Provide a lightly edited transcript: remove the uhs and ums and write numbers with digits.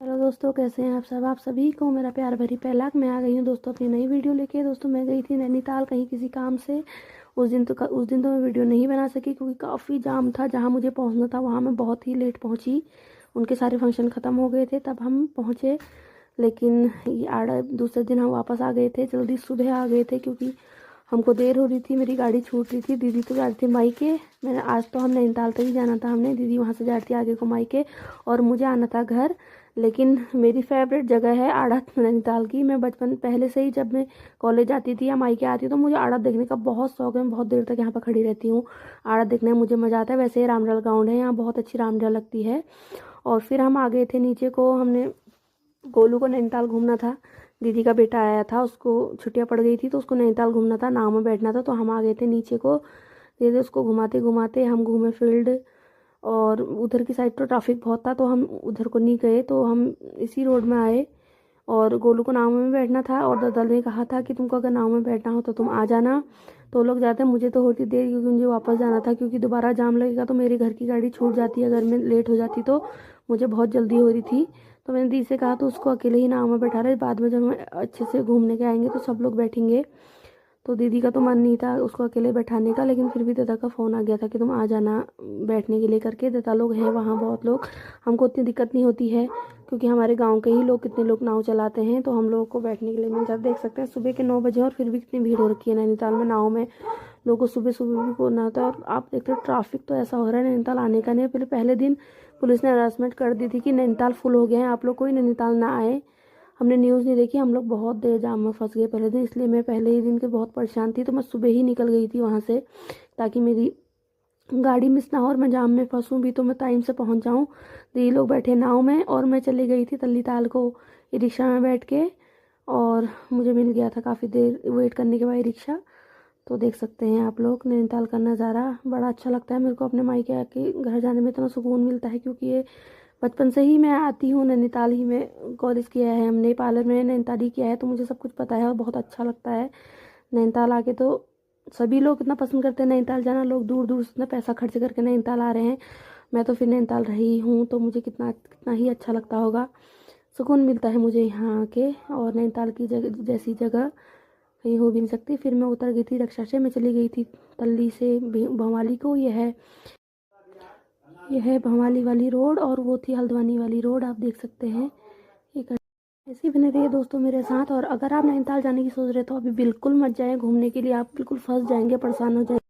Hello दोस्तों, कैसे हैं आप सब। आप सभी को मेरा प्यार भरी पहला मैं आ गई हूँ दोस्तों अपनी नई वीडियो लेके। दोस्तों मैं गई थी नैनीताल कहीं किसी काम से। उस दिन तो मैं वीडियो नहीं बना सकी क्योंकि काफ़ी जाम था। जहाँ मुझे पहुँचना था वहाँ मैं बहुत ही लेट पहुँची। उनके सारे फंक्शन ख़त्म हो गए थे तब हम पहुँचे। लेकिन ये दूसरे दिन हम वापस आ गए थे, जल्दी सुबह आ गए थे क्योंकि हमको देर हो रही थी। मेरी गाड़ी छूट रही थी। दीदी तो जा रही थी मायके। मैंने आज तो हम नैनीताल तक ही जाना था हमने। दीदी वहाँ से जा रही थी आगे को मायके और मुझे आना था घर। लेकिन मेरी फेवरेट जगह है आड़त नैनीताल की। मैं बचपन पहले से ही जब मैं कॉलेज जाती थी या मायके आती तो मुझे आड़त देखने का बहुत शौक है। मैं बहुत देर तक यहाँ पर खड़ी रहती हूँ। आड़त देखने में मुझे मज़ा आता है। वैसे ही रामडल ग्राउंड है, यहाँ बहुत अच्छी रामडल लगती है। और फिर हम आ गए थे नीचे को। हमने गोलू को नैनीताल घूमना था। दीदी का बेटा आया था, उसको छुट्टियां पड़ गई थी तो उसको नैनीताल घूमना था, नाव में बैठना था। तो हम आ गए थे नीचे को। धीरे उसको घुमाते घुमाते हम घूमे फील्ड। और उधर की साइड तो ट्रैफिक बहुत था तो हम उधर को नहीं गए, तो हम इसी रोड में आए। और गोलू को नाव में बैठना था और ददल ने कहा था कि तुमको अगर नाव में बैठना हो तो तुम आ जाना। तो लोग जाते हैं, मुझे तो होती देर क्योंकि मुझे वापस जाना था क्योंकि दोबारा जाम लगेगा तो मेरे घर की गाड़ी छूट जाती है अगर मैं लेट हो जाती तो। मुझे बहुत जल्दी हो रही थी तो मैंने दी से कहा तो उसको अकेले ही नाव में बैठा रहे। बाद में जब हम अच्छे से घूमने के आएंगे तो सब लोग बैठेंगे। तो दीदी का तो मन नहीं था उसको अकेले बैठाने का, लेकिन फिर भी दादा का फ़ोन आ गया था कि तुम आ जाना बैठने के लिए करके। दादा लोग हैं वहाँ बहुत लोग। हमको उतनी दिक्कत नहीं होती है क्योंकि हमारे गांव के ही लोग कितने लोग नाव चलाते हैं तो हम लोगों को बैठने के लिए मिल जाता। देख सकते हैं सुबह के 9 बजे और फिर भी कितनी भीड़ हो रखी है नैनीताल में नाव में। लोगों को सुबह सुबह भी घूमना होता है। और आप देखते हो ट्रैफिक तो ऐसा हो रहा है नैनीताल आने का नहीं। पहले दिन पुलिस ने अनाउंसमेंट कर दी थी कि नैनीताल फुल हो गया है, आप लोग कोई नैनीताल ना आए। हमने न्यूज़ नहीं देखी, हम लोग बहुत देर जाम में फंस गए पहले दिन, इसलिए मैं पहले ही दिन के बहुत परेशान थी तो मैं सुबह ही निकल गई थी वहाँ से ताकि मेरी गाड़ी मिस ना हो और मैं जाम में फंसूँ भी तो मैं टाइम से पहुँच जाऊँ। तो ये लोग बैठे नाव में और मैं चली गई थी तल्ली ताल को ई रिक्शा में बैठ के। और मुझे मिल गया था काफ़ी देर वेट करने के बाद रिक्शा। तो देख सकते हैं आप लोग नैनीताल का नज़ारा बड़ा अच्छा लगता है। मेरे को अपने मायके आके घर जाने में इतना सुकून मिलता है क्योंकि ये बचपन से ही मैं आती हूँ। नैनीताल ही में कॉलेज किया है हमने, पार्लर में नैनीताल ही किया है तो मुझे सब कुछ पता है और बहुत अच्छा लगता है नैनीताल आके। तो सभी लोग इतना पसंद करते हैं नैनीताल जाना, लोग दूर दूर से इतना पैसा खर्च करके नैनीताल आ रहे हैं। मैं तो फिर नैनीताल रही हूँ तो मुझे कितना कितना ही अच्छा लगता होगा। सुकून मिलता है मुझे यहाँ आके और नैनीताल की जगह जैसी जगह कहीं हो भी नहीं सकती। फिर मैं उतर गई थी रिक्शा से, मैं चली गई थी तल्ली से भवाली को। यह है भवाली वाली रोड और वो थी हल्द्वानी वाली रोड, आप देख सकते हैं। एक ऐसे ही बने रहिए दोस्तों मेरे साथ। और अगर आप नैनीताल जाने की सोच रहे तो अभी बिल्कुल मत जाएं घूमने के लिए, आप बिल्कुल फंस जाएंगे, परेशान हो जाएंगे।